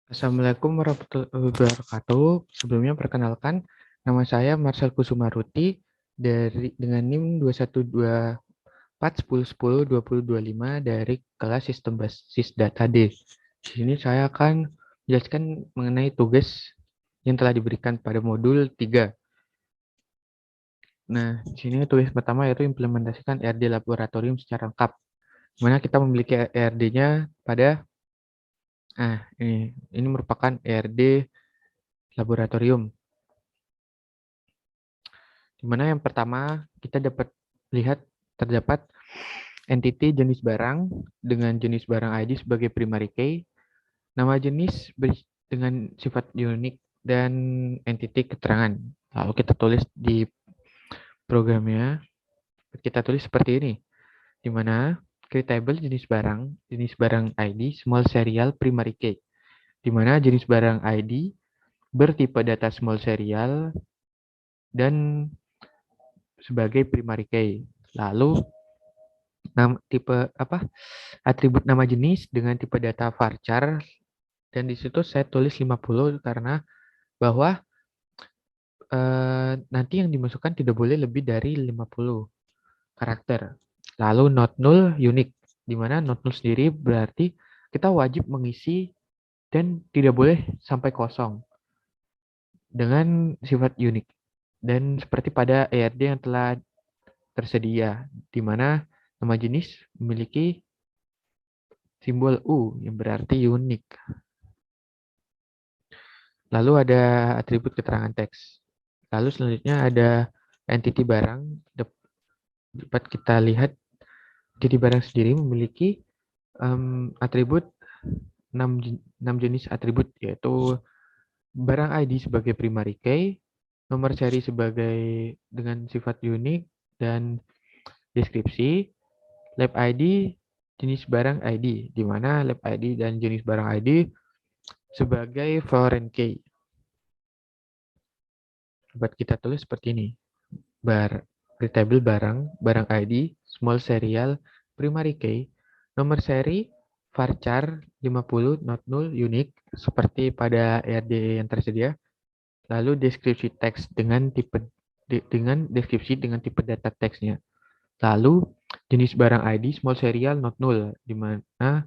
Assalamualaikum warahmatullahi wabarakatuh. Sebelumnya perkenalkan, nama saya Marcel Kusumaruti dengan NIM 2124101002025 dari kelas Sistem Basis Data D. Di sini saya akan menjelaskan mengenai tugas yang telah diberikan pada modul 3. Nah, di sini tugas pertama yaitu implementasikan ERD laboratorium secara lengkap. Di mana kita memiliki ERD-nya pada ini merupakan ERD laboratorium. Di mana yang pertama kita dapat lihat terdapat entity jenis barang dengan jenis barang ID sebagai primary key, nama jenis dengan sifat unik dan entity keterangan. Lalu kita tulis di programnya, kita tulis seperti ini, di mana create table jenis barang ID, small serial primary key, di mana jenis barang ID bertipe data small serial dan sebagai primary key. Lalu atribut nama jenis dengan tipe data varchar, dan di situ saya tulis 50 karena bahwa nanti yang dimasukkan tidak boleh lebih dari 50 karakter. Lalu not null unique, di mana not null sendiri berarti kita wajib mengisi dan tidak boleh sampai kosong dengan sifat unik. Dan seperti pada ERD yang telah tersedia, di mana nama jenis memiliki simbol U yang berarti unik. Lalu ada atribut keterangan teks. Lalu selanjutnya ada entity barang. Dapat kita lihat entity barang sendiri memiliki atribut 6 jenis atribut, yaitu barang ID sebagai primary key, nomor seri sebagai dengan sifat unik, dan deskripsi, lab ID, jenis barang ID, di mana lab ID dan jenis barang ID sebagai foreign key. Dapat kita tulis seperti ini. Table barang ID, small serial, primary key, nomor seri, varchar 50, not null, unique, seperti pada ERD yang tersedia. Lalu deskripsi teks dengan deskripsi dengan tipe data teksnya. Lalu jenis barang ID, small serial, not null, di mana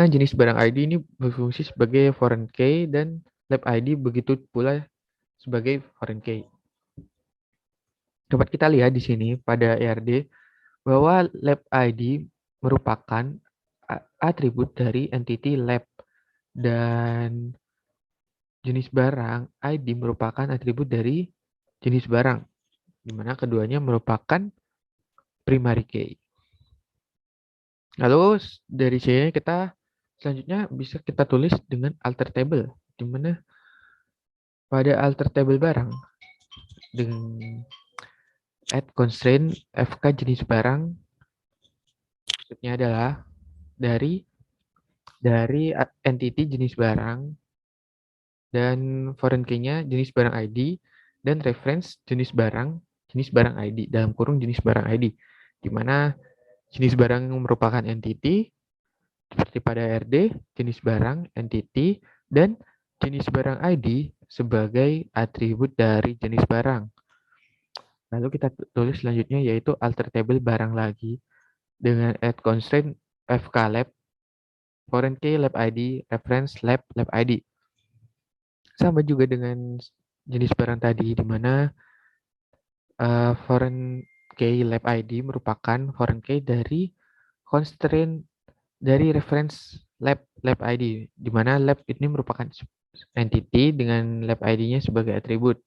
jenis barang ID ini berfungsi sebagai foreign key dan lab ID begitu pula sebagai foreign key. Dapat kita lihat di sini pada ERD bahwa lab ID merupakan atribut dari entity lab dan jenis barang ID merupakan atribut dari jenis barang, di mana keduanya merupakan primary key. Lalu dari sini kita selanjutnya bisa kita tulis dengan alter table, di mana pada alter table barang dengan add constraint FK jenis barang, maksudnya adalah dari entity jenis barang dan foreign key-nya jenis barang ID dan reference jenis barang ID dalam kurung jenis barang ID, di mana jenis barang merupakan entity seperti pada RD, jenis barang entity dan jenis barang ID sebagai atribut dari jenis barang. Lalu kita tulis selanjutnya yaitu alter table barang lagi dengan add constraint FK lab, foreign key lab ID, reference lab ID. Sama juga dengan jenis barang tadi, di mana foreign key lab ID merupakan foreign key dari constraint dari reference lab ID, di mana lab ini merupakan entity dengan lab ID-nya sebagai atribut.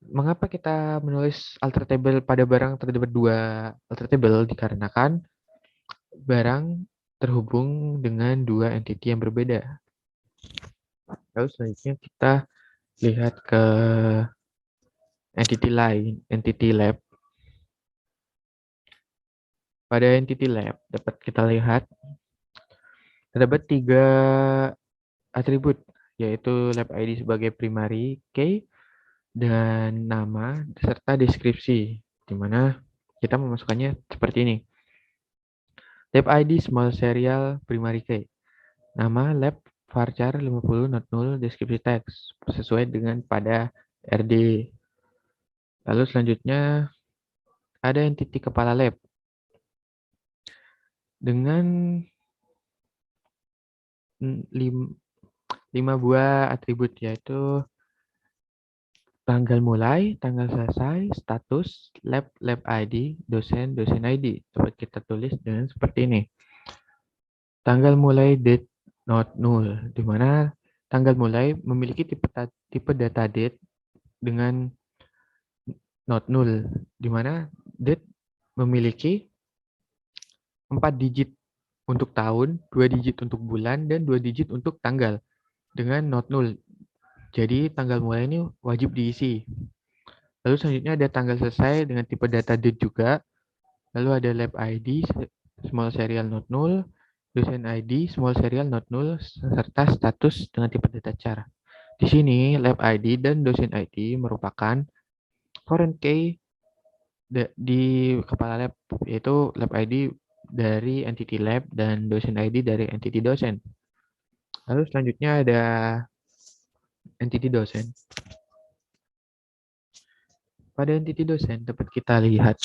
Mengapa kita menulis alter table pada barang terdapat 2 alter table? Dikarenakan barang terhubung dengan 2 entity yang berbeda. Lalu selanjutnya kita lihat ke entity lain, entity lab. Pada entity lab dapat kita lihat terdapat 3 atribut, yaitu lab ID sebagai primary key dan nama serta deskripsi, di mana kita memasukkannya seperti ini. Lab ID small serial primary key. Nama lab varchar 50 not null deskripsi teks sesuai dengan pada RD. Lalu selanjutnya ada entity kepala lab dengan 5 buah atribut, yaitu tanggal mulai, tanggal selesai, status, lab ID, dosen ID. Coba kita tulis dengan seperti ini. Tanggal mulai date not null, di mana tanggal mulai memiliki tipe data date dengan not null, di mana date memiliki 4 digit untuk tahun, 2 digit untuk bulan, dan 2 digit untuk tanggal dengan not null. Jadi tanggal mulai ini wajib diisi. Lalu selanjutnya ada tanggal selesai dengan tipe data date juga. Lalu ada lab ID small serial not null, dosen ID small serial not null, serta status dengan tipe data char. Di sini lab ID dan dosen ID merupakan foreign key di kepala lab, yaitu lab ID dari entity lab dan dosen ID dari entity dosen. Lalu selanjutnya ada entity dosen. Pada entity dosen dapat kita lihat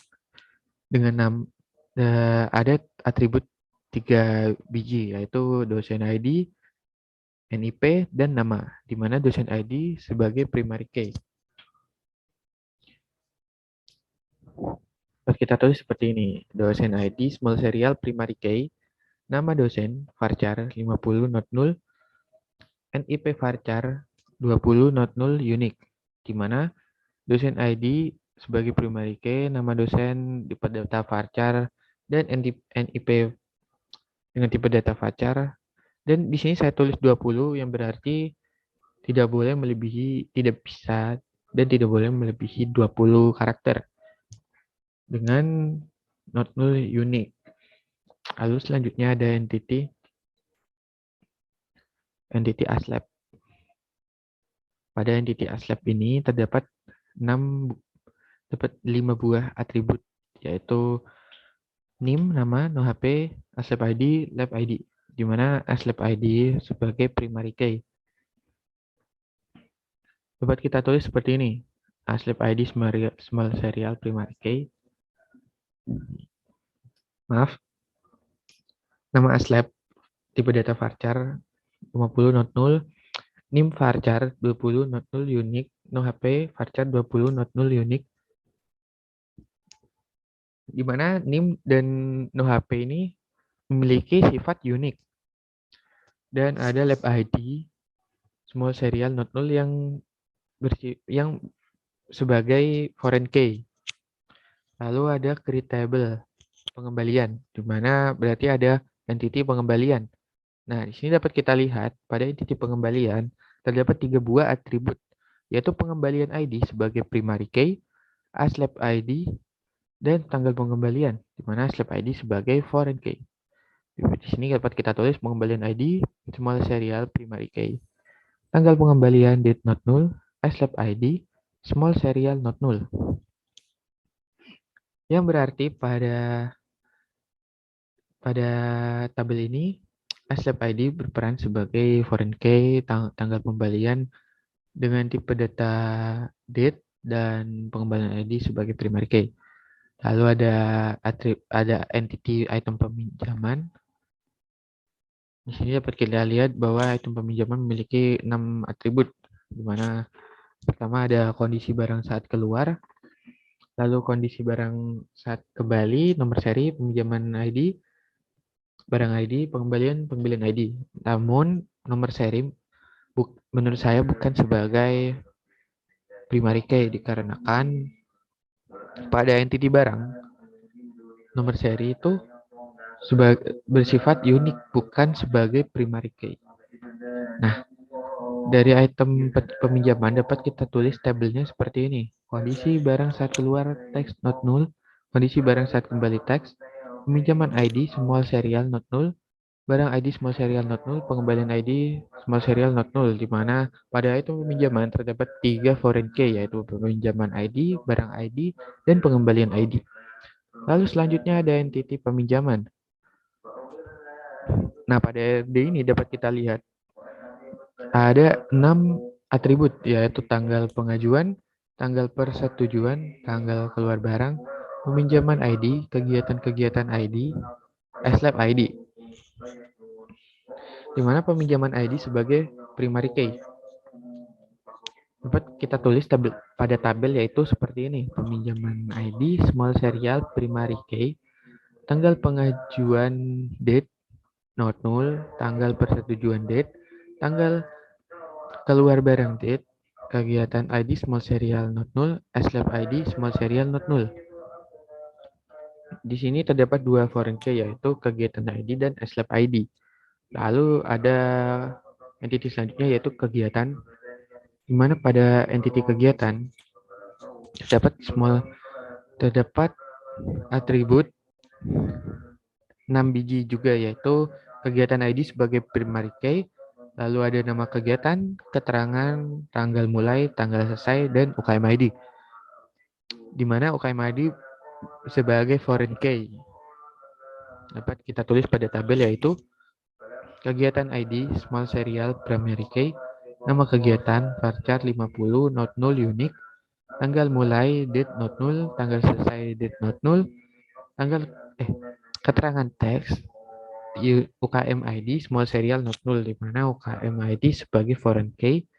dengan ada atribut 3 biji, yaitu dosen ID, NIP, dan nama, di mana dosen ID sebagai primary key. Kita tulis seperti ini, dosen ID small serial primary key, nama dosen varchar 50 not null, NIP varchar 20 not null unique, di mana dosen ID sebagai primary key, nama dosen tipe data varchar, dan NIP dengan tipe data varchar. Dan di sini saya tulis 20 yang berarti tidak boleh melebihi, tidak bisa dan tidak boleh melebihi 20 karakter dengan not null unique. Lalu selanjutnya ada entity aslab. Pada entity aslab ini terdapat 5 buah atribut, yaitu NIM, nama, no HP, aslab ID, lab ID, di mana aslab ID sebagai primary key. Dapat kita tulis seperti ini, aslab ID small serial primary key. Maaf, nama aslab tipe data varchar 50 not null, NIM varchar 20 not null unique, no HP varchar 20 not null unique, di mana NIM dan no HP ini memiliki sifat unik. Dan ada lab ID small serial not null yang sebagai foreign key. Lalu ada create table pengembalian, di mana berarti ada entity pengembalian. Nah, di sini dapat kita lihat pada entity pengembalian terdapat 3 buah atribut, yaitu pengembalian ID sebagai primary key, aslab ID, dan tanggal pengembalian, di mana aslab ID sebagai foreign key. Di sini dapat kita tulis pengembalian ID small serial primary key, tanggal pengembalian date not null, aslab ID small serial not null. Yang berarti pada tabel ini aslab ID berperan sebagai foreign key, tanggal pengembalian dengan tipe data date, dan pengembalian ID sebagai primary key. Lalu ada entity item peminjaman. Di sini dapat kita lihat bahwa item peminjaman memiliki 6 atribut, di mana pertama ada kondisi barang saat keluar, lalu kondisi barang saat kembali, nomor seri, peminjaman ID, barang ID, pembelian ID. Namun nomor seri menurut saya bukan sebagai primary key, dikarenakan pada entity barang nomor seri itu bersifat unik, bukan sebagai primary key. Nah, dari item peminjaman dapat kita tulis tabelnya seperti ini. Kondisi barang saat keluar teks not null, kondisi barang saat kembali teks, peminjaman ID small serial not null, barang ID small serial not null, pengembalian ID small serial not null, di mana pada item peminjaman terdapat 3 foreign key, yaitu peminjaman ID, barang ID, dan pengembalian ID. Lalu selanjutnya ada entity peminjaman. Nah, pada ERD ini dapat kita lihat ada 6 atribut, yaitu tanggal pengajuan, tanggal persetujuan, tanggal keluar barang, peminjaman ID, kegiatan-kegiatan ID, SLAB ID. Di mana peminjaman ID sebagai primary key. Dapat kita tulis pada tabel yaitu seperti ini. Peminjaman ID, small serial, primary key, tanggal pengajuan date, not null, tanggal persetujuan date, tanggal keluar barang date, kegiatan ID small serial not null, SLAB ID small serial not null. Di sini terdapat dua foreign key yaitu kegiatan ID dan SLAB ID. Lalu ada entity selanjutnya yaitu kegiatan, di mana pada entity kegiatan terdapat atribut 6 biji juga yaitu kegiatan ID sebagai primary key, lalu ada nama kegiatan, keterangan, tanggal mulai, tanggal selesai, dan UKM ID. Di mana UKM ID sebagai foreign key. Dapat kita tulis pada tabel yaitu kegiatan ID, small serial, primary key, nama kegiatan, varchar 50, not null, unique, tanggal mulai, date not null, tanggal selesai, date not null, keterangan teks, UKM ID, small serial, not null, di mana UKM ID sebagai foreign key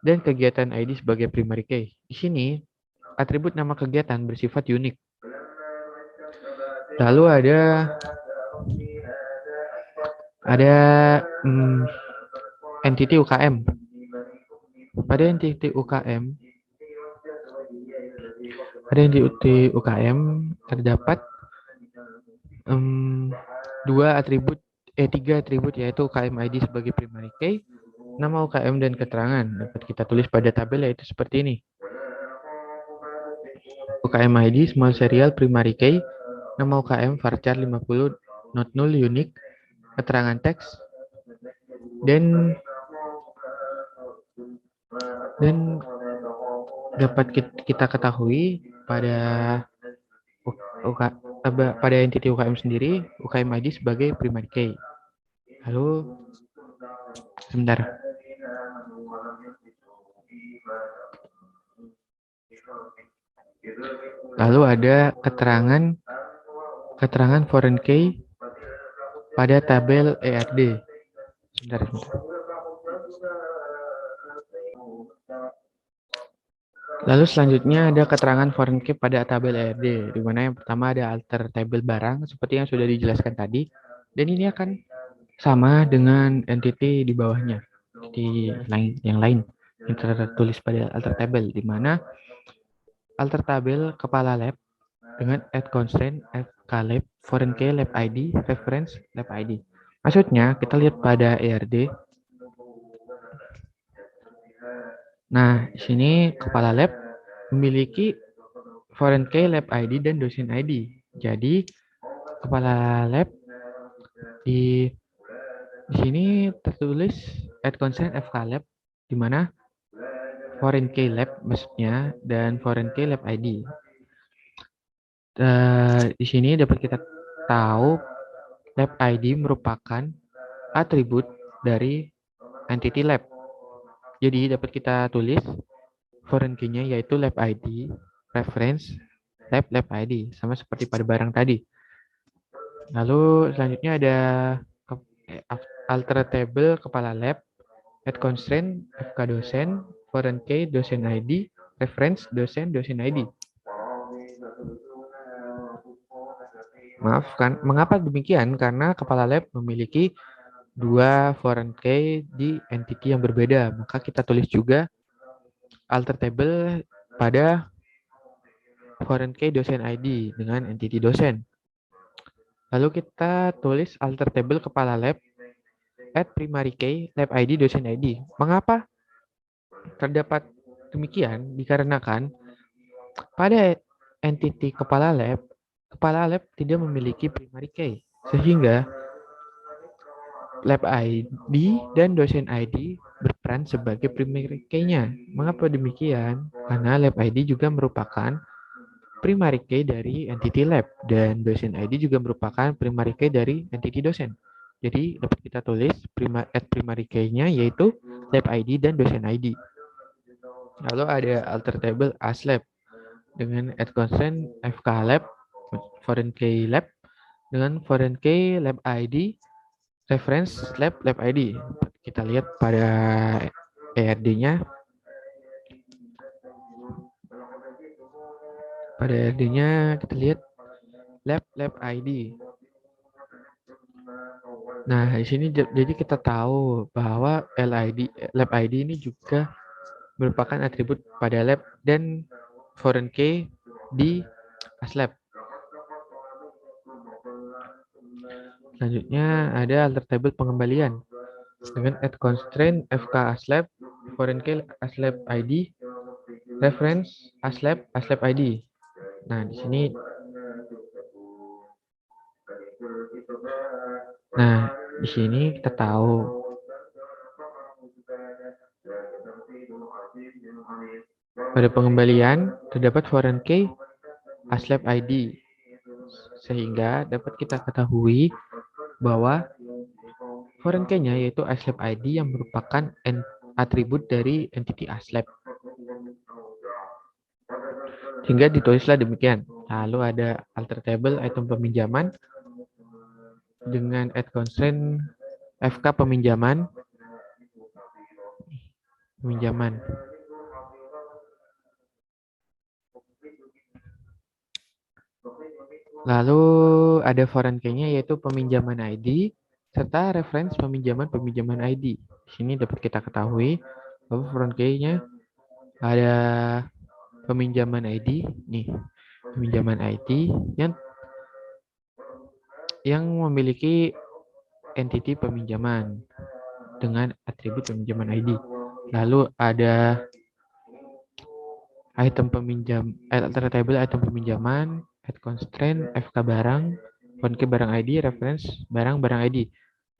dan kegiatan ID sebagai primary key. Di sini atribut nama kegiatan bersifat unik. Lalu ada entity UKM. Pada entity UKM terdapat tiga atribut yaitu UKM ID sebagai primary key, nama UKM dan keterangan. Dapat kita tulis pada tabel yaitu seperti ini. UKM ID small serial primary key, nama UKM varchar 50, not null, unique, keterangan teks, dan dapat kita ketahui pada entity UKM sendiri, UKM ID sebagai primary key. Lalu, sebentar. Lalu ada keterangan foreign key pada tabel ERD. Sebentar. Lalu selanjutnya ada keterangan foreign key pada tabel ERD, di mana yang pertama ada alter table barang seperti yang sudah dijelaskan tadi, dan ini akan sama dengan entity di bawahnya, entity yang lain yang tertulis pada alter table, di mana alter table kepala lab dengan add constraint fklab, foreign key lab ID, reference lab ID. Maksudnya kita lihat pada ERD. Nah, di sini kepala lab memiliki foreign key lab ID dan dosen ID. Jadi kepala lab di sini tertulis add constraint fklab, di mana foreign key lab maksudnya dan foreign key lab ID. Di sini dapat kita tahu lab ID merupakan atribut dari entity lab. Jadi dapat kita tulis foreign key-nya yaitu lab ID, reference, lab ID, sama seperti pada barang tadi. Lalu selanjutnya ada alter table kepala lab, add constraint, FK dosen, foreign key, dosen ID, reference, dosen ID. Maaf, mengapa demikian? Karena kepala lab memiliki dua foreign key di entity yang berbeda. Maka kita tulis juga alter table pada foreign key dosen ID dengan entity dosen. Lalu kita tulis alter table kepala lab add primary key lab ID dosen ID. Mengapa terdapat demikian? Dikarenakan pada entity kepala lab tidak memiliki primary key, sehingga lab ID dan dosen ID berperan sebagai primary key-nya. Mengapa demikian? Karena lab ID juga merupakan primary key dari entity lab dan dosen ID juga merupakan primary key dari entity dosen. Jadi dapat kita tulis primary key-nya yaitu lab ID dan dosen ID. Lalu ada alter table aslab dengan add constraint fk lab, foreign key lab dengan foreign key lab ID, reference lab ID. Kita lihat pada ERD-nya. Pada ERD-nya kita lihat lab ID. Nah, di sini jadi kita tahu bahwa lab ID ini juga merupakan atribut pada lab dan foreign key di aslab. Selanjutnya ada alter table pengembalian dengan add constraint fk aslab, foreign key aslab ID, reference aslab ID. Nah, di sini kita tahu pada pengembalian terdapat foreign key aslab ID, sehingga dapat kita ketahui bahwa foreign key-nya yaitu aslab ID yang merupakan atribut dari entity aslab. Sehingga ditulislah demikian. Lalu ada alter table item peminjaman dengan add constraint fk peminjaman. Lalu ada foreign key-nya yaitu peminjaman ID serta reference peminjaman ID. Di sini dapat kita ketahui bahwa foreign key-nya ada peminjaman ID nih. Peminjaman ID yang memiliki entity peminjaman dengan atribut peminjaman ID. Lalu ada item alter table item peminjaman, add constraint, fk barang, foreign key barang ID, reference barang ID.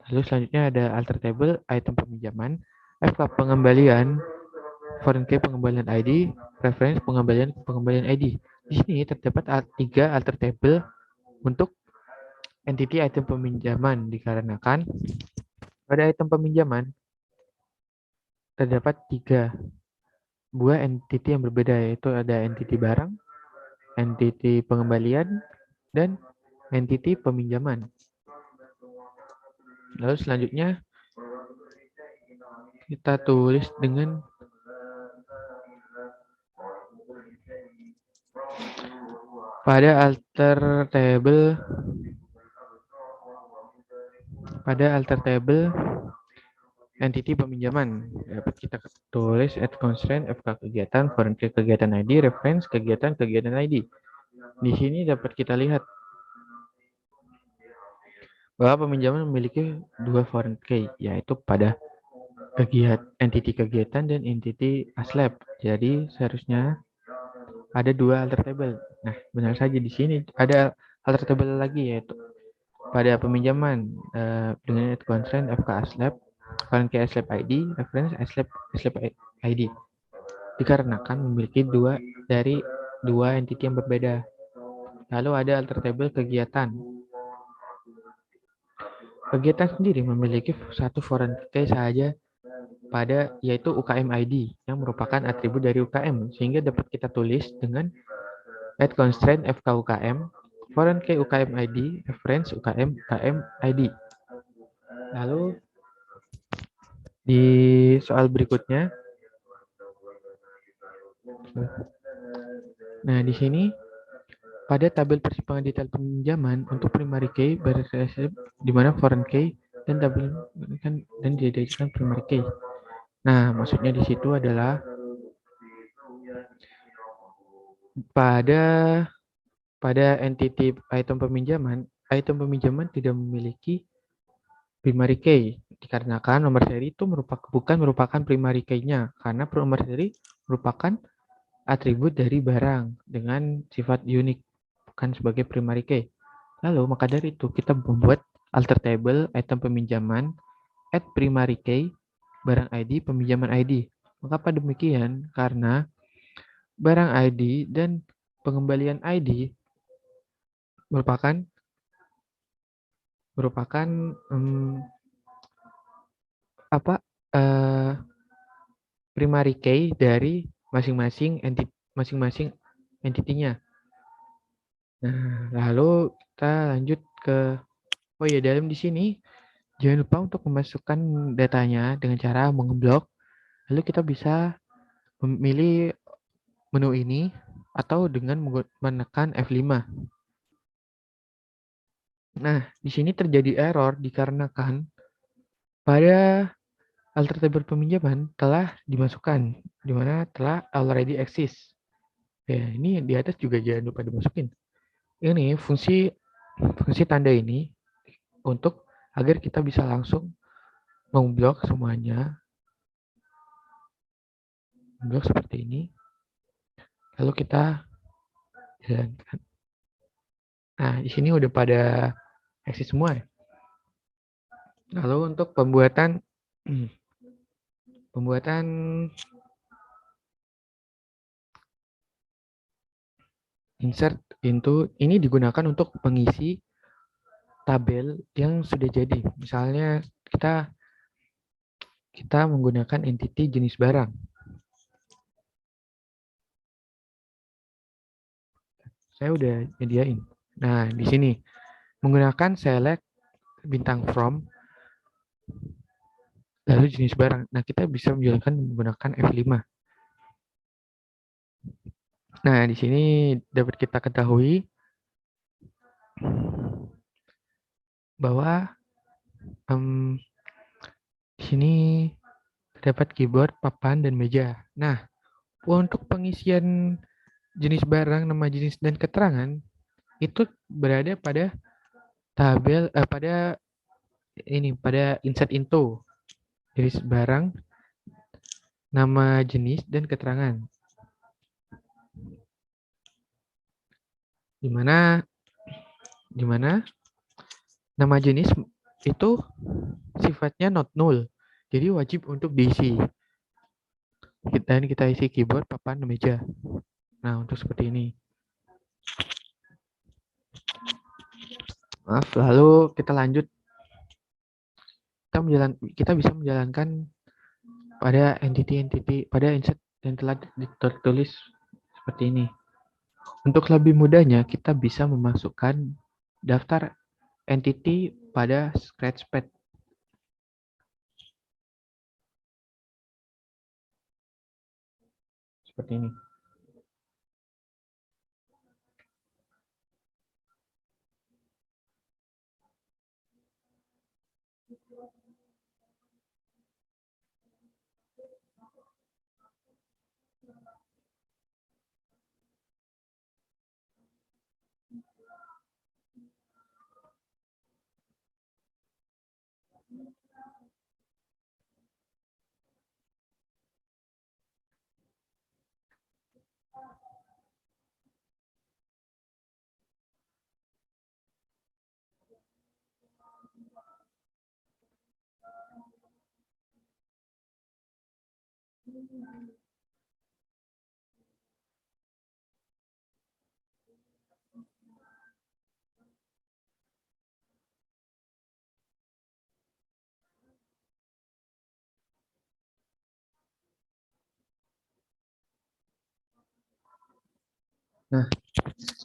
Lalu selanjutnya ada alter table item peminjaman, fk pengembalian, foreign key pengembalian ID, reference pengembalian ID. Di sini terdapat 3 alter table untuk entity item peminjaman dikarenakan pada item peminjaman terdapat 3 buah entity yang berbeda, yaitu ada entity barang, entity pengembalian, dan entity peminjaman. Lalu selanjutnya kita tulis dengan pada alter table entity peminjaman dapat kita tulis add constraint fk kegiatan, foreign key kegiatan ID, reference kegiatan ID. Di sini dapat kita lihat bahwa peminjaman memiliki 2 foreign key, yaitu pada entity kegiatan dan entity aslab. Jadi seharusnya ada 2 alter table. Nah, benar saja di sini ada alter table lagi, yaitu pada peminjaman dengan add constraint fk aslab, foreign key aslab ID, reference aslab ID. Dikarenakan memiliki 2 entity yang berbeda. Lalu ada alter table kegiatan. Kegiatan sendiri memiliki 1 foreign key saja yaitu UKM ID yang merupakan atribut dari UKM, sehingga dapat kita tulis dengan add constraint fk UKM, foreign key UKM ID, reference UKM ID. Lalu di soal berikutnya, nah di sini pada tabel persimpangan detail peminjaman untuk primary key berdasarkan di mana foreign key dan tabel dan dijadikan primary key. Nah, maksudnya di situ adalah pada entity item peminjaman tidak memiliki primary key dikarenakan nomor seri itu bukan merupakan primary key-nya, karena nomor seri merupakan atribut dari barang dengan sifat unik, bukan sebagai primary key. Lalu maka dari itu kita membuat alter table item peminjaman add primary key barang ID peminjaman ID. Mengapa demikian? Karena barang ID dan pengembalian ID merupakan merupakan apa primary key dari masing-masing entitinya. Nah, lalu kita lanjut ke dalam di sini jangan lupa untuk memasukkan datanya dengan cara mengeblok. Lalu kita bisa memilih menu ini atau dengan menekan F5. Nah, di sini terjadi error dikarenakan pada alter table peminjaman telah dimasukkan, di mana telah already exist. Ya, ini di atas juga jangan lupa dimasukin. Ini fungsi tanda ini untuk agar kita bisa langsung memblok semuanya. Blok seperti ini. Lalu kita jalankan. Nah, di sini udah pada eksis semua ya. Lalu untuk pembuatan insert into ini digunakan untuk mengisi tabel yang sudah jadi. Misalnya kita menggunakan entity jenis barang. Saya udah nyediain. Nah, di sini menggunakan select bintang from lalu jenis barang. Nah, kita bisa menjalankan menggunakan F5. Nah, di sini dapat kita ketahui bahwa di sini terdapat keyboard, papan, dan meja. Nah, untuk pengisian jenis barang, nama jenis, dan keterangan itu berada pada tabel pada insert into jenis barang, nama jenis, dan keterangan. Di mana nama jenis itu sifatnya not null. Jadi wajib untuk diisi. Dan kita isi keyboard, papan, dan meja. Nah, untuk seperti ini. Maaf, lalu kita lanjut. Kita bisa menjalankan pada entity pada insert yang telah tertulis seperti ini. Untuk lebih mudahnya, kita bisa memasukkan daftar entity pada Scratchpad. Seperti ini.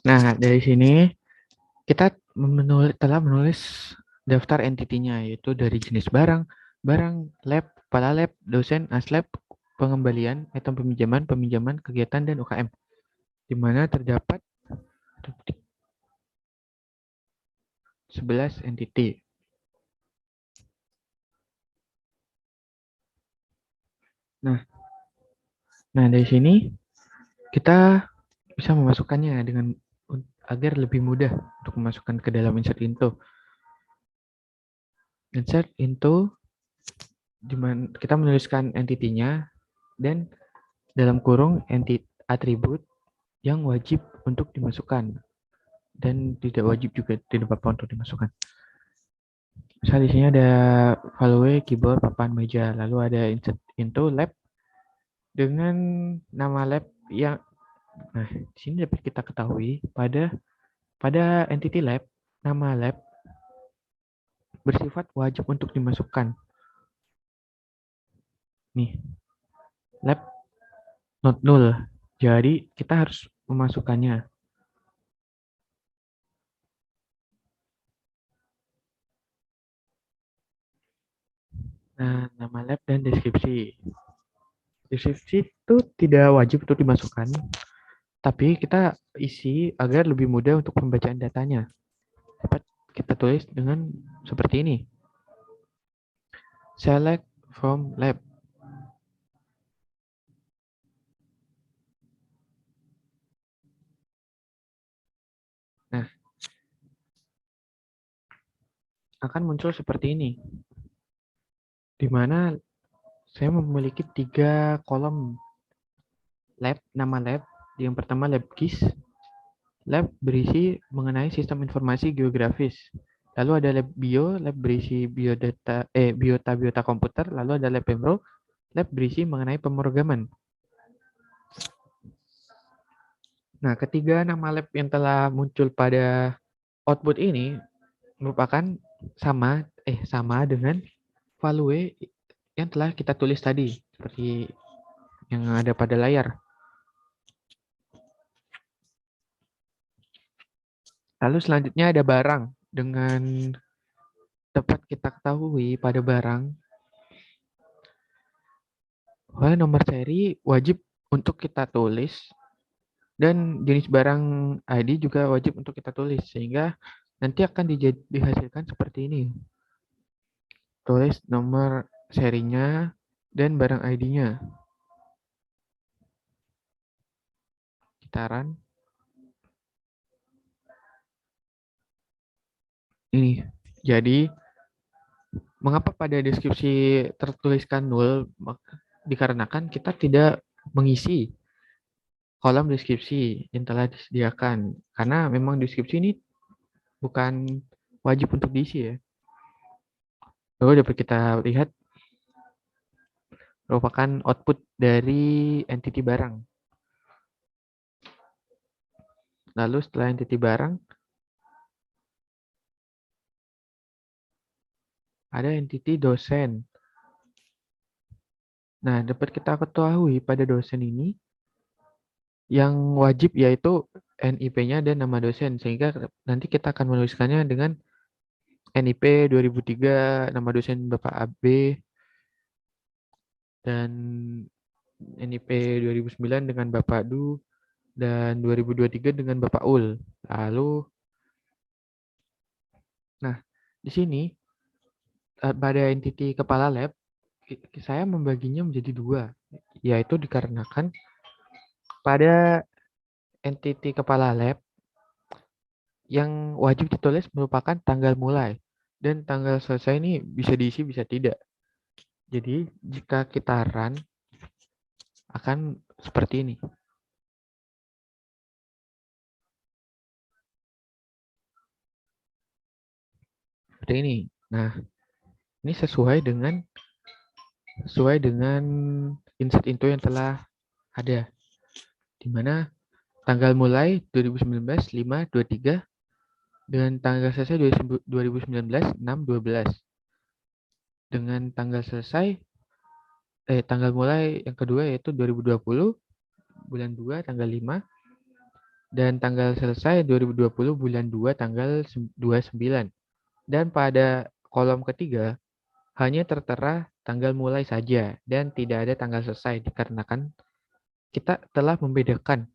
Nah, dari sini kita telah menulis daftar entitinya, yaitu dari jenis barang, lab, kepala lab, dosen, aslab, pengembalian, item peminjaman, kegiatan, dan UKM. Di mana terdapat 11 entity. Nah, dari sini kita bisa memasukkannya dengan agar lebih mudah untuk memasukkan ke dalam insert into. Insert into dimana kita menuliskan entity-nya dan dalam kurung atribut yang wajib untuk dimasukkan dan tidak wajib juga tidak apa-apa untuk dimasukkan. Misal di sini ada value, keyboard, papan, meja, lalu ada insert into lab dengan nama lab yang di sini dapat kita ketahui pada entity lab, nama lab bersifat wajib untuk dimasukkan. Nih, lab not null. Jadi kita harus memasukkannya. Nah, nama lab dan deskripsi. Deskripsi itu tidak wajib untuk dimasukkan, tapi kita isi agar lebih mudah untuk pembacaan datanya. Dapat kita tulis dengan seperti ini. Select from lab. Nah, akan muncul seperti ini, di mana saya memiliki 3 kolom lab, nama lab. Yang pertama lab GIS, lab berisi mengenai sistem informasi geografis. Lalu ada lab bio, lab berisi biota komputer. Lalu ada lab pemro, lab berisi mengenai pemrograman. Nah, ketiga nama lab yang telah muncul pada output ini merupakan sama dengan value yang telah kita tulis tadi, seperti yang ada pada layar. Lalu selanjutnya ada barang. Dengan dapat kita ketahui pada barang, nomor seri wajib untuk kita tulis, dan jenis barang ID juga wajib untuk kita tulis, sehingga nanti akan dihasilkan seperti ini. Tulis nomor serinya dan barang ID-nya. Kita run. Ini. Jadi, mengapa pada deskripsi tertuliskan null? Dikarenakan kita tidak mengisi kolom deskripsi yang telah disediakan. Karena memang deskripsi ini bukan wajib untuk diisi ya. Lalu dapat kita lihat merupakan output dari entity barang. Lalu setelah entity barang, ada entity dosen. Nah, dapat kita ketahui pada dosen ini, yang wajib yaitu NIP-nya dan nama dosen, sehingga nanti kita akan menuliskannya dengan NIP 2003, nama dosen Bapak AB, dan NIP 2009 dengan Bapak Du, dan 2023 dengan Bapak Ul. Lalu, nah, di sini pada entity kepala lab, saya membaginya menjadi 2, yaitu dikarenakan pada entity kepala lab yang wajib ditulis merupakan tanggal mulai, dan tanggal selesai ini bisa diisi bisa tidak. Jadi jika kita run akan seperti ini. Seperti ini. Nah, ini sesuai dengan insert into yang telah ada, di mana tanggal mulai 2019 5/23 dengan tanggal selesai 2019 6/12, dengan tanggal selesai tanggal mulai yang kedua yaitu 2020 bulan 2 tanggal 5, dan tanggal selesai 2020 bulan 2 tanggal 29. Dan pada kolom ketiga hanya tertera tanggal mulai saja dan tidak ada tanggal selesai, dikarenakan kita telah membedakan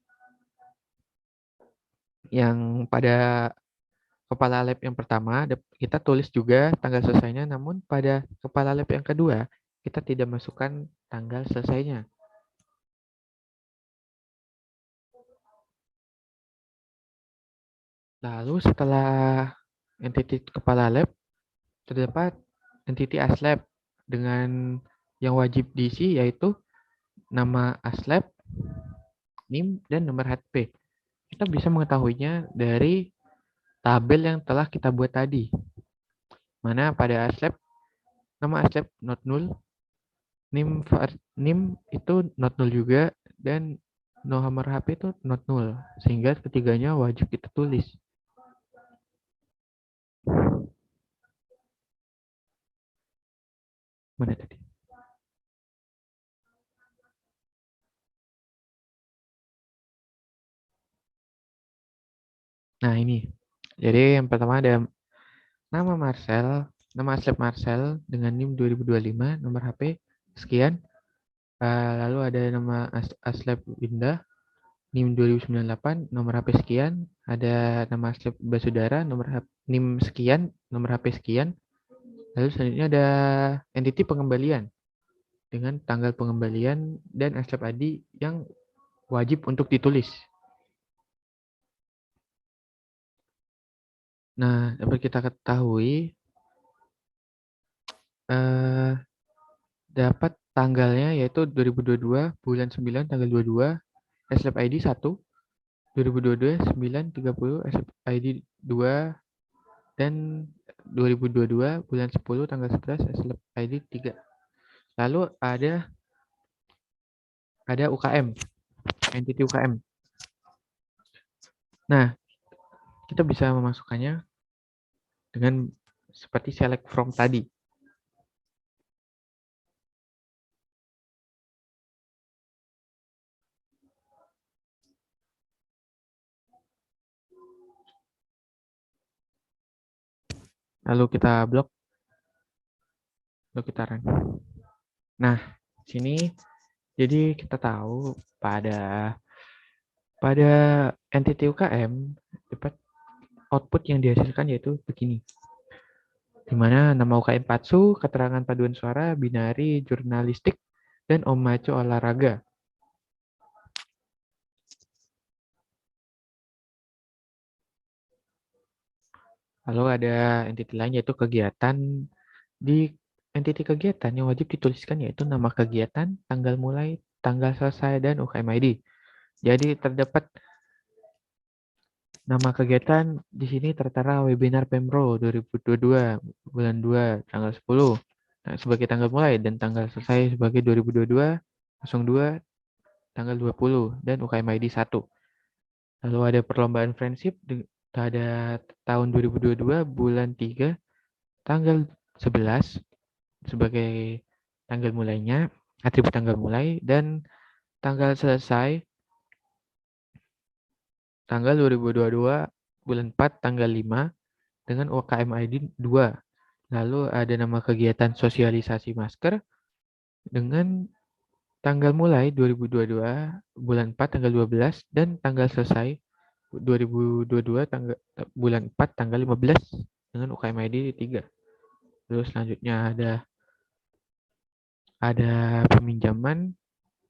yang pada kepala lab yang pertama kita tulis juga tanggal selesainya, namun pada kepala lab yang kedua kita tidak masukkan tanggal selesainya. Lalu setelah entity kepala lab, terdapat entity aslab dengan yang wajib diisi yaitu nama aslab, NIM, dan nomor HP. Kita bisa mengetahuinya dari tabel yang telah kita buat tadi. Mana pada aslab, nama aslab not null, NIM itu not null juga, dan nomor HP itu not null. Sehingga ketiganya wajib kita tulis. Mana tadi? Nah, ini. Jadi yang pertama ada nama Marcel, nama Aslep Marcel dengan NIM 2025, nomor HP sekian. Lalu ada nama Aslep Winda, NIM 2098, nomor HP sekian. Ada nama Aslep Basudara, NIM sekian, nomor HP sekian. Lalu selanjutnya ada entiti pengembalian dengan tanggal pengembalian dan Aslep Adi yang wajib untuk ditulis. Nah, dapat kita ketahui dapat tanggalnya yaitu 2022 bulan 9 tanggal 22, Aslep ID 1, 2022 9 30 Aslep ID 2 dan 2022 bulan 10 tanggal 11 Aslep ID 3. Lalu ada UKM, entity UKM. Nah, kita bisa memasukkannya dengan seperti select from tadi. Lalu kita blok, lalu kita run. Nah, sini jadi kita tahu pada entity UKM dapat output yang dihasilkan yaitu begini. Di mana nama UKM Patsu, keterangan paduan suara, binari, jurnalistik, dan omaco olahraga. Lalu ada entity lain yaitu kegiatan. Di entity kegiatan yang wajib dituliskan yaitu nama kegiatan, tanggal mulai, tanggal selesai, dan UKM ID. Jadi terdapat nama kegiatan di sini tertera webinar Pemro 2022 bulan 2 tanggal 10 sebagai tanggal mulai dan tanggal selesai sebagai 2022 02 tanggal 20 dan UKM ID 1. Lalu ada perlombaan friendship pada tahun 2022 bulan 3 tanggal 11 sebagai tanggal mulainya, atribut tanggal mulai, dan tanggal selesai tanggal 2022 bulan 4 tanggal 5 dengan UKM ID 2. Lalu ada nama kegiatan sosialisasi masker dengan tanggal mulai 2022 bulan 4 tanggal 12 dan tanggal selesai 2022 bulan 4 tanggal 15 dengan UKM ID 3. Terus selanjutnya ada peminjaman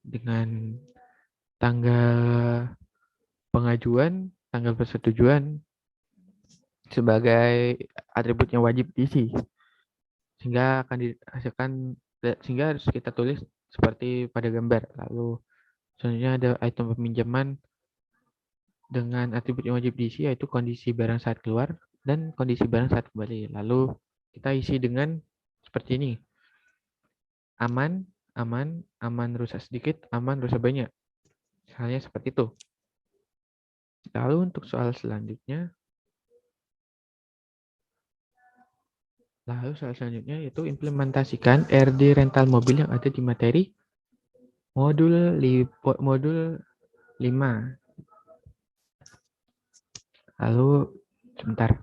dengan tanggal pengajuan, tanggal persetujuan sebagai atribut yang wajib diisi. Sehingga akan dihasilkan, sehingga harus kita tulis seperti pada gambar. Lalu selanjutnya ada item peminjaman dengan atribut yang wajib diisi yaitu kondisi barang saat keluar dan kondisi barang saat kembali. Lalu kita isi dengan seperti ini. Aman, aman, aman rusak sedikit, aman rusak banyak. Misalnya seperti itu. Lalu untuk soal selanjutnya, yaitu implementasikan RD rental mobil yang ada di materi modul 5. Lalu sebentar.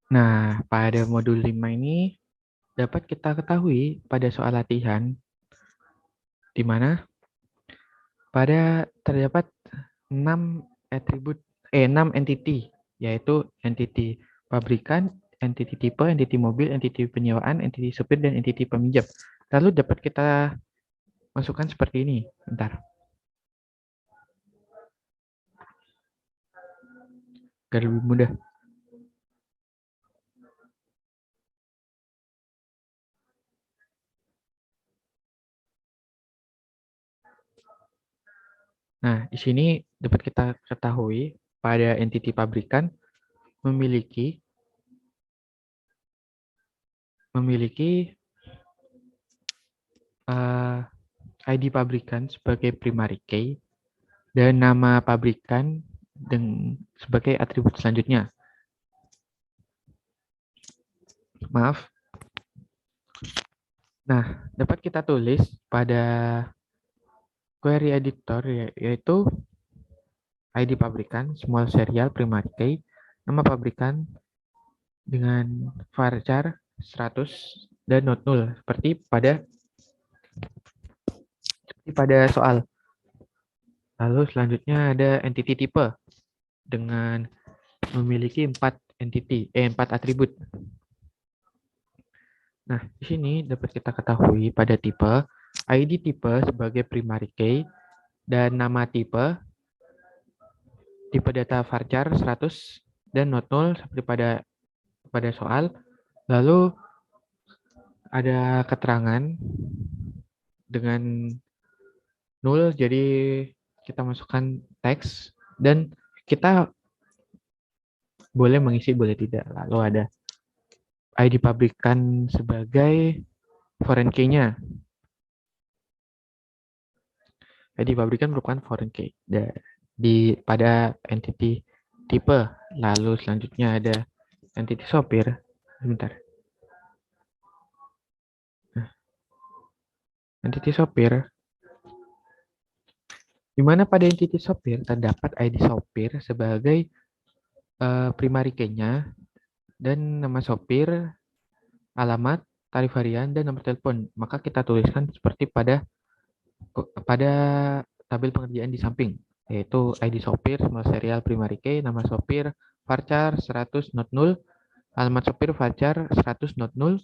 Nah, pada modul 5 ini dapat kita ketahui pada soal latihan di mana terdapat 6 atribut 6 entity, yaitu entity pabrikan, entity tipe, entity mobil, entity penyewaan, entity supir, dan entity peminjam. Lalu dapat kita masukkan seperti ini. Bentar. Agar lebih mudah. Nah, di sini dapat kita ketahui pada entity pabrikan memiliki ID pabrikan sebagai primary key dan nama pabrikan sebagai atribut selanjutnya. Maaf. Nah, dapat kita tulis pada query editor yaitu ID pabrikan, small serial primary key, nama pabrikan dengan varchar 100 dan not null seperti pada soal. Lalu selanjutnya ada entity type dengan memiliki 4 atribut. Nah, di sini dapat kita ketahui pada tipe ID tipe sebagai primary key dan nama tipe data varchar 100 dan not null seperti pada soal. Lalu ada keterangan dengan null, jadi kita masukkan teks dan kita boleh mengisi, boleh tidak. Lalu ada ID pabrikan sebagai foreign key-nya. ID pabrikan merupakan foreign key pada entity tipe. Lalu selanjutnya ada entity sopir. Sebentar. Nah, entity sopir. Di mana pada entity sopir terdapat ID sopir sebagai primary key-nya dan nama sopir, alamat, tarif harian, dan nomor telepon. Maka kita tuliskan seperti pada tabel pengerjaan di samping, yaitu ID sopir, small serial primary key, nama sopir, varchar 100 not null, alamat sopir varchar 100 not null,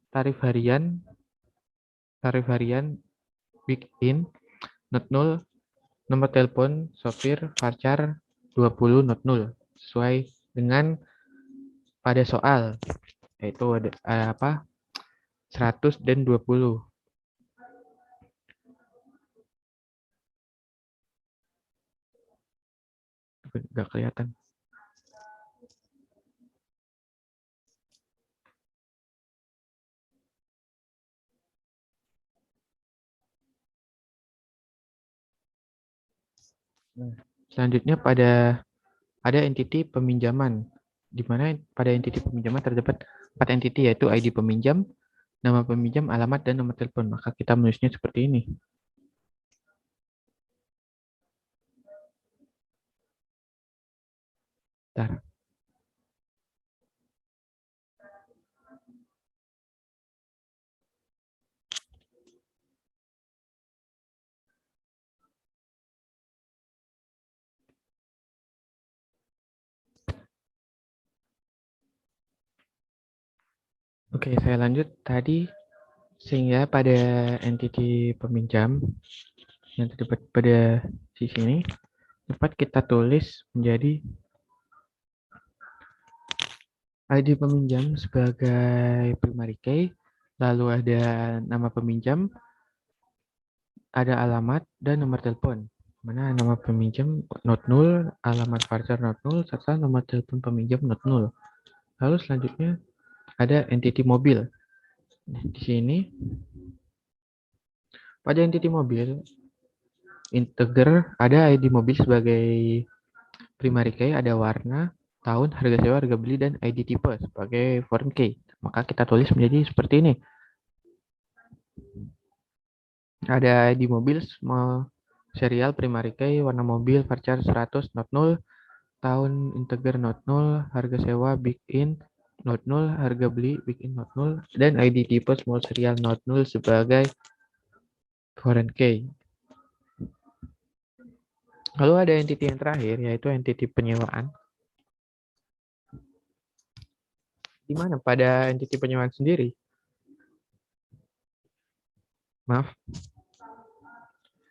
tarif harian big in not null, nomor telepon sopir varchar 20 not null sesuai dengan pada soal, yaitu ada 100 dan 20. Nggak kelihatan. Selanjutnya ada entity peminjaman, di mana pada entity peminjaman terdapat 4 entity, yaitu ID peminjam, nama peminjam, alamat, dan nomor telepon. Maka kita menulisnya seperti ini. Bentar. Oke, saya lanjut tadi, sehingga pada entity peminjam yang terdapat pada sisi ini dapat kita tulis menjadi ID peminjam sebagai primary key, lalu ada nama peminjam, ada alamat, dan nomor telepon. Mana nama peminjam not null, alamat varchar not null, serta nomor telepon peminjam not null. Lalu selanjutnya ada entity mobil. Nah, di sini pada entity mobil integer ada ID mobil sebagai primary key, ada warna, tahun, harga sewa, harga beli, dan ID tipe sebagai foreign key. Maka kita tulis menjadi seperti ini. Ada ID mobil small serial primary key, warna mobil varchar 100 not null, tahun integer not null, harga sewa big in not null, harga beli big in not null, dan ID tipe small serial not null sebagai foreign key. Lalu ada entity yang terakhir, yaitu entity penyewaan. Di mana pada entity penyewaan sendiri, maaf,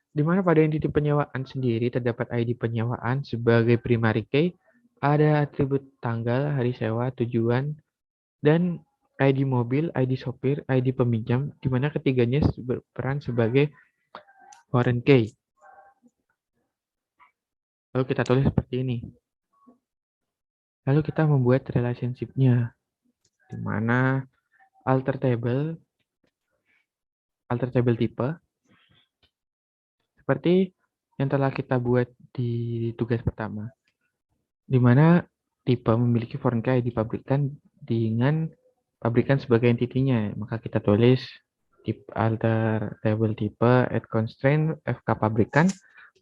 di mana pada entity penyewaan sendiri terdapat ID penyewaan sebagai primary key, ada atribut tanggal, hari sewa, tujuan, dan ID mobil, ID sopir, ID peminjam, di mana ketiganya berperan sebagai foreign key. Lalu kita tulis seperti ini. Lalu kita membuat relationship-nya, di mana alter table tipe, seperti yang telah kita buat di tugas pertama, di mana tipe memiliki foreign key ID pabrikan dengan pabrikan sebagai entitinya. Maka kita tulis tipe alter table tipe add constraint FK pabrikan,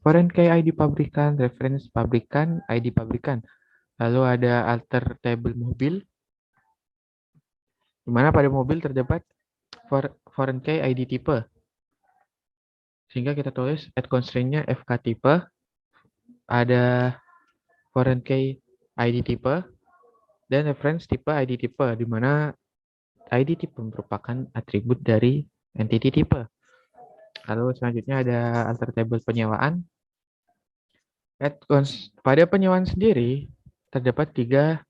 foreign key ID pabrikan, reference pabrikan, ID pabrikan. Lalu ada alter table mobil, di mana pada mobil terdapat foreign key ID tipe. Sehingga kita tulis add constraint-nya FK tipe, ada foreign key ID tipe, dan reference tipe ID tipe, di mana ID tipe merupakan atribut dari entity tipe. Lalu selanjutnya ada alter table penyewaan. Pada penyewaan sendiri terdapat tiga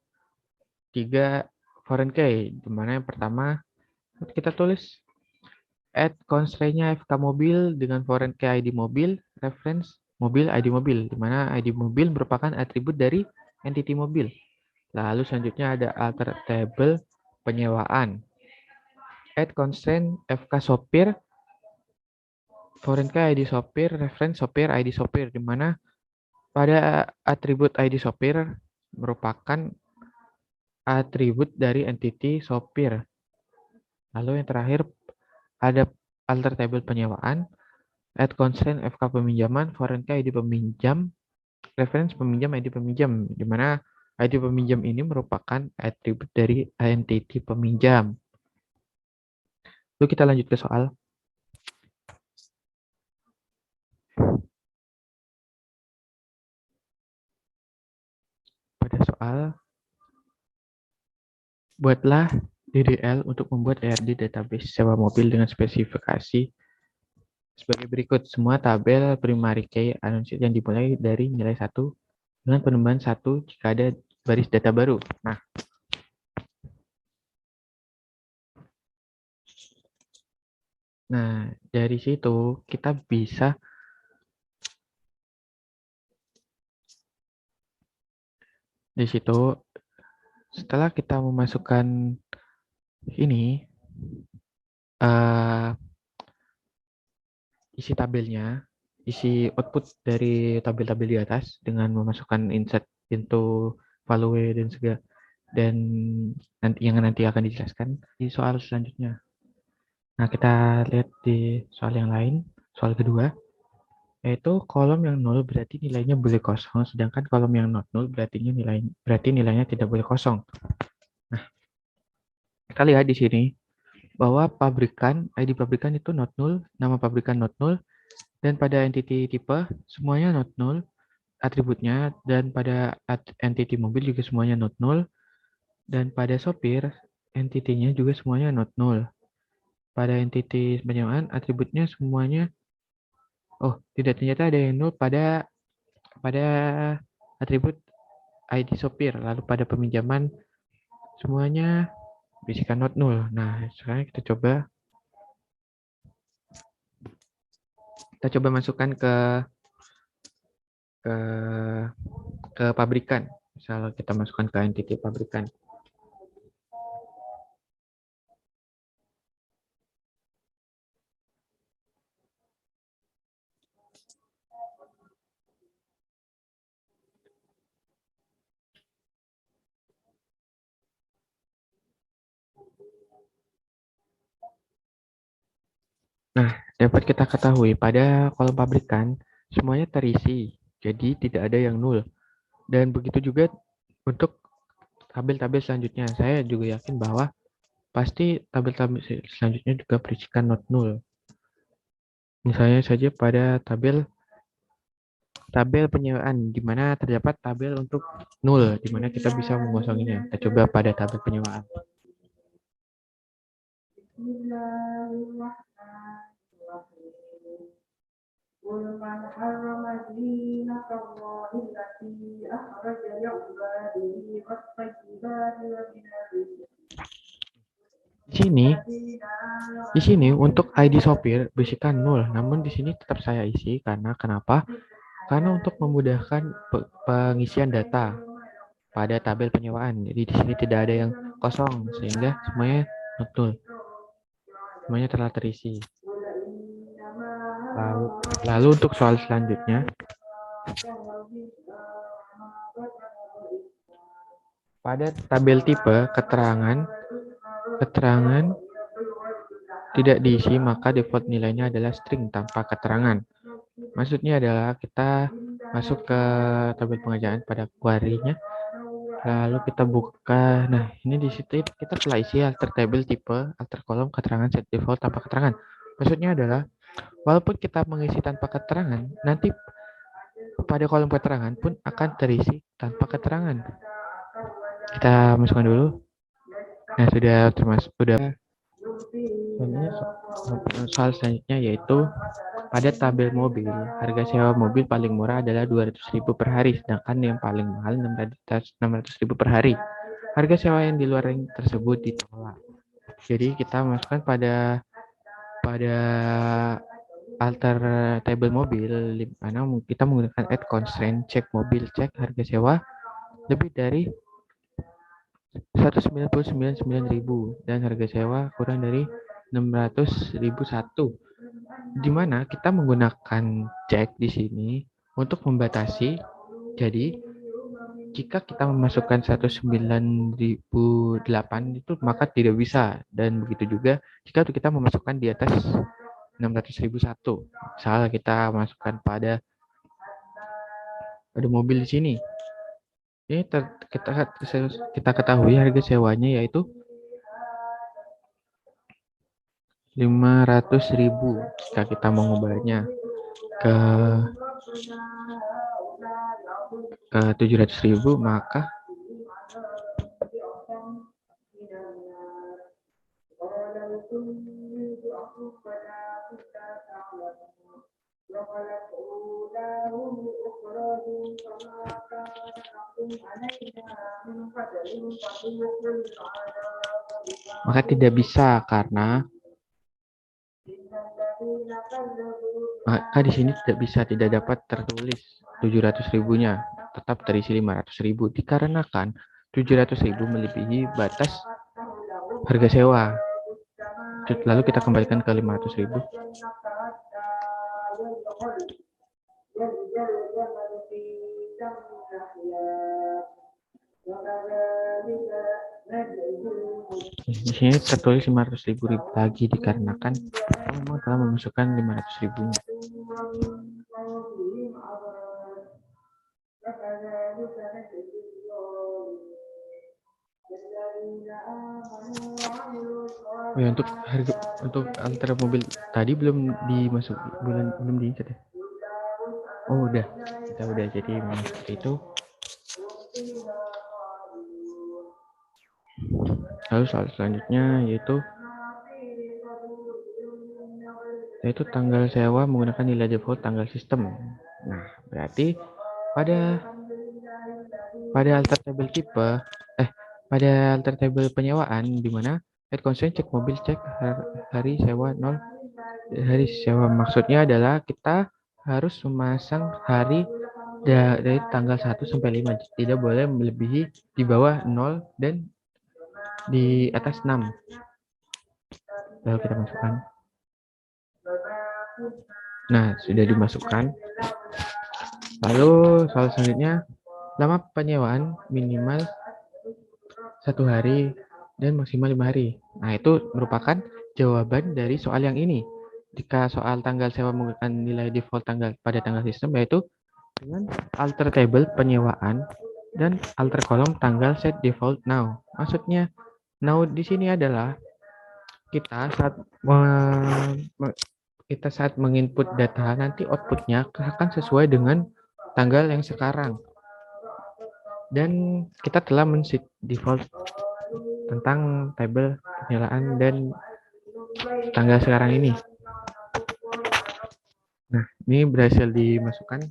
foreign key, di mana yang pertama kita tulis add constraint-nya FK mobil dengan foreign key ID mobil, reference mobil, ID mobil, di mana ID mobil merupakan atribut dari entity mobil. Lalu selanjutnya ada alter table penyewaan. Add constraint FK sopir, foreign key ID sopir, reference sopir, ID sopir, di mana pada atribut ID sopir merupakan atribut dari entity sopir. Lalu yang terakhir ada alter table penyewaan, add constraint FK peminjaman, foreign key ID peminjam, reference peminjam, ID peminjam, di mana ID peminjam ini merupakan atribut dari entity peminjam. Lalu kita lanjut ke soal. Pada soal, buatlah DDL untuk membuat ERD database sewa mobil dengan spesifikasi sebagai berikut. Semua tabel primary key announced yang dimulai dari nilai 1 dengan penambahan 1 jika ada baris data baru. Nah, dari situ kita bisa setelah kita memasukkan ini isi tabelnya, isi output dari tabel-tabel di atas dengan memasukkan insert into value dan segala, dan nanti akan dijelaskan di soal selanjutnya. Nah, kita lihat di soal yang lain, soal kedua, yaitu kolom yang 0 berarti nilainya boleh kosong, sedangkan kolom yang not 0 berarti nilainya tidak boleh kosong. Nah, kita lihat di sini bahwa ID pabrikan itu not 0, nama pabrikan not 0, dan pada entity tipe semuanya not 0 atributnya, dan pada entity mobil juga semuanya not 0, dan pada sopir entity-nya juga semuanya not 0. Pada entity penyewaan atributnya semuanya tidak, ternyata ada yang 0 pada atribut ID sopir. Lalu pada peminjaman semuanya bisikan not 0. Nah, sekarang kita coba masukkan ke pabrikan. Misal kita masukkan ke entity pabrikan. Nah, dapat kita ketahui pada kolom pabrikan semuanya terisi, jadi tidak ada yang nol. Dan begitu juga untuk tabel-tabel selanjutnya. Saya juga yakin bahwa pasti tabel-tabel selanjutnya juga berisikan not nol. Misalnya saja pada tabel tabel penyewaan, di mana terdapat tabel untuk 0, di mana kita bisa mengosonginya. Kita coba pada tabel penyewaan. Di sini untuk ID sopir bisikan 0, namun di sini tetap saya isi karena kenapa? Karena untuk memudahkan pengisian data pada tabel penyewaan. Jadi di sini tidak ada yang kosong sehingga semuanya betul. Semuanya telah terisi. Lalu untuk soal selanjutnya, pada tabel tipe keterangan tidak diisi, maka default nilainya adalah string tanpa keterangan. Maksudnya adalah kita masuk ke tabel pengejaan pada query-nya, lalu kita buka. Nah, ini di situ kita telah isi alter table tipe, alter kolom keterangan set default tanpa keterangan. Maksudnya adalah walaupun kita mengisi tanpa keterangan, nanti pada kolom keterangan pun akan terisi tanpa keterangan. Kita masukkan dulu. Nah, sudah soal selanjutnya yaitu pada tabel mobil, harga sewa mobil paling murah adalah 200.000 per hari, sedangkan yang paling mahal 600.000 per hari. Harga sewa yang di luar ring tersebut ditolak. Jadi kita masukkan pada alter table mobil, mana kita menggunakan add constraint cek mobil cek harga sewa lebih dari 199.900 dan harga sewa kurang dari 600.001, di mana kita menggunakan cek di sini untuk membatasi. Jadi jika kita memasukkan 109.008 itu maka tidak bisa, dan begitu juga jika kita memasukkan di atas 600.001. Misal kita masukkan pada mobil di sini. Ini kita ketahui harga sewanya yaitu 500.000. Jika kita mengubahnya ke 700.000, maka tidak bisa, karena di sini tidak dapat tertulis 700.000-nya, tetap terisi 500.000 dikarenakan 700.000 melebihi batas harga sewa. Lalu kita kembalikan ke 500.000. Di sini tertulis 500.000 lagi dikarenakan kita memang telah memasukkan 500.000-nya. Oh ya, untuk alter mobil tadi belum diinsert ya? Oh udah, kita udah. Jadi memang seperti itu. Lalu soal selanjutnya yaitu tanggal sewa menggunakan nilai default tanggal sistem. Nah, berarti pada alter table tipe pada alter table penyewaan, di mana add constraint cek mobil cek hari sewa 0. Hari sewa maksudnya adalah kita harus memasang hari dari tanggal 1 sampai 5, tidak boleh melebihi di bawah 0 dan di atas 6. Lalu kita masukkan. Nah, sudah dimasukkan. Lalu soal selanjutnya, lama penyewaan minimal 1 hari dan maksimal 5 hari. Nah, itu merupakan jawaban dari soal yang ini. Jika soal tanggal sewa menggunakan nilai default pada tanggal sistem, yaitu dengan alter table penyewaan dan alter kolom tanggal set default now. Maksudnya now di sini adalah kita saat menginput data, nanti outputnya akan sesuai dengan tanggal yang sekarang. Dan kita telah men-set default tentang tabel penyalaan dan tanggal sekarang ini. Nah, ini berhasil dimasukkan.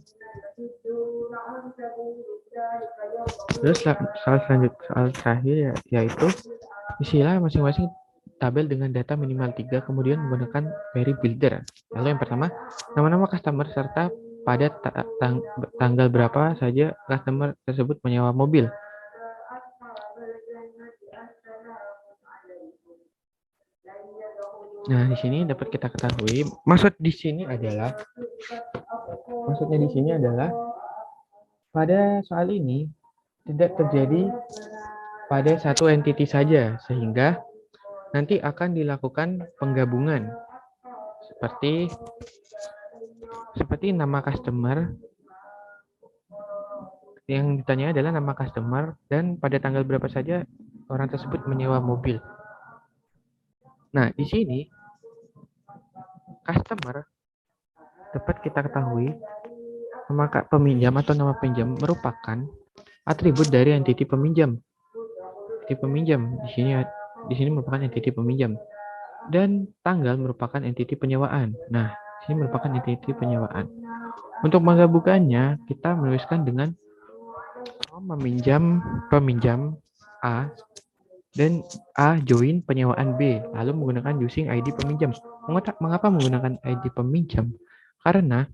Terus soal terakhir yaitu isilah masing-masing tabel dengan data minimal 3, kemudian menggunakan query builder. Lalu yang pertama, nama-nama customer serta pada tanggal berapa saja customer tersebut menyewa mobil. Nah, di sini dapat kita ketahui, maksudnya di sini adalah pada soal ini tidak terjadi pada satu entity saja, sehingga nanti akan dilakukan penggabungan seperti nama customer. Yang ditanya adalah nama customer dan pada tanggal berapa saja orang tersebut menyewa mobil. Nah, di sini customer dapat kita ketahui nama peminjam atau nama pinjam merupakan atribut dari entity peminjam. Entity peminjam di sini merupakan entity peminjam dan tanggal merupakan entity penyewaan. Nah, di sini merupakan entity penyewaan. Untuk menggabungkannya, kita menuliskan dengan peminjam A dan A join penyewaan B, lalu menggunakan using ID peminjam. Mengapa menggunakan ID peminjam? Karena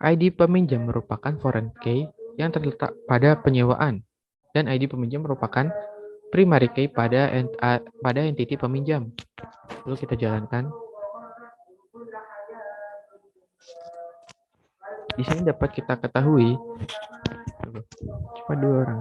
ID peminjam merupakan foreign key yang terletak pada penyewaan, dan ID peminjam merupakan primary key pada entity peminjam. Lalu kita jalankan. Di sini dapat kita ketahui, cuma 2 orang.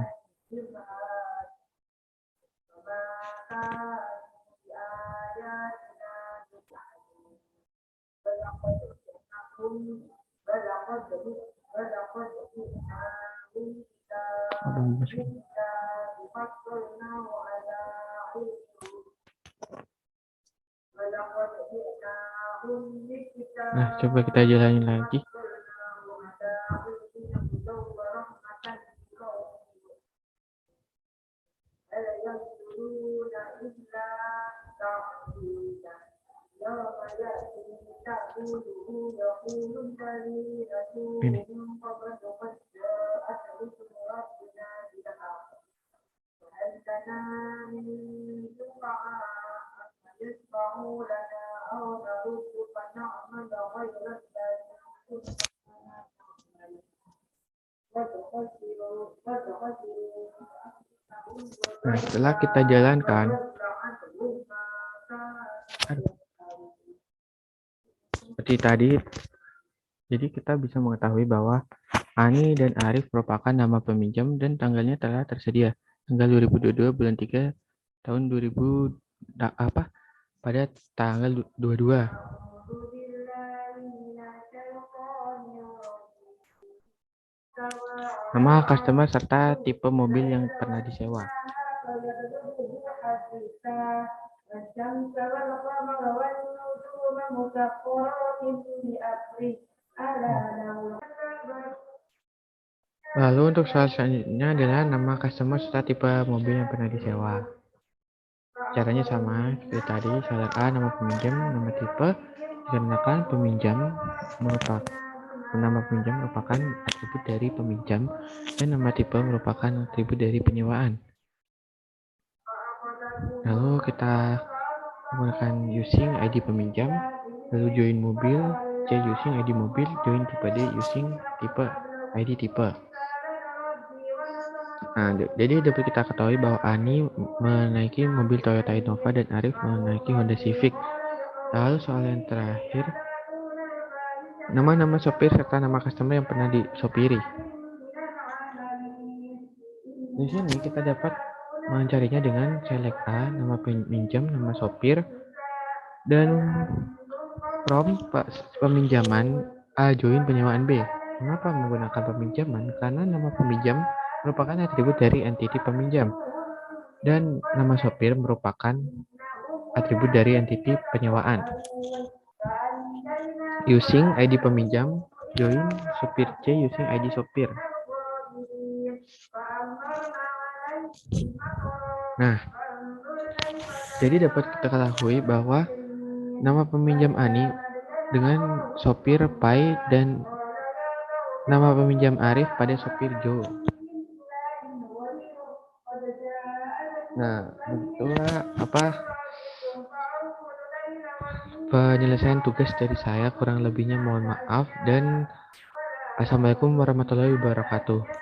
Nah, coba kita jalanin lagi. Ini. Nah, setelah kita jalankan, seperti tadi, jadi kita bisa mengetahui bahwa Ani dan Arif merupakan nama peminjam dan tanggalnya telah tersedia. Tanggal 2022 bulan 3 tahun 2000 pada tanggal 22. Nama customer serta tipe mobil yang pernah disewa. Lalu untuk soal selanjutnya adalah nama customer serta tipe mobil yang pernah disewa. Caranya sama seperti tadi, syarat A nama peminjam, nama tipe, dikarenakan nama peminjam merupakan atribut dari peminjam dan nama tipe merupakan atribut dari penyewaan. Lalu kita menggunakan using ID peminjam, lalu join mobil, C using ID mobil, join tipe D using tipe ID tipe. Nah, jadi dapat kita ketahui bahwa Ani menaiki mobil Toyota Innova dan Arif menaiki Honda Civic. Lalu soal yang terakhir, nama-nama sopir serta nama customer yang pernah disopiri. Di sini kita dapat mencarinya dengan select A, nama peminjam, nama sopir, dan from peminjaman A join penyewaan B. Mengapa menggunakan peminjaman? Karena nama peminjam merupakan atribut dari entity peminjam dan nama sopir merupakan atribut dari entity penyewaan. Using ID peminjam Join sopir C using ID sopir. Nah, jadi dapat kita ketahui bahwa nama peminjam Ani dengan sopir Pai dan nama peminjam Arif pada sopir Jo. Nah, begitulah penyelesaian tugas dari saya. Kurang lebihnya mohon maaf dan assalamualaikum warahmatullahi wabarakatuh.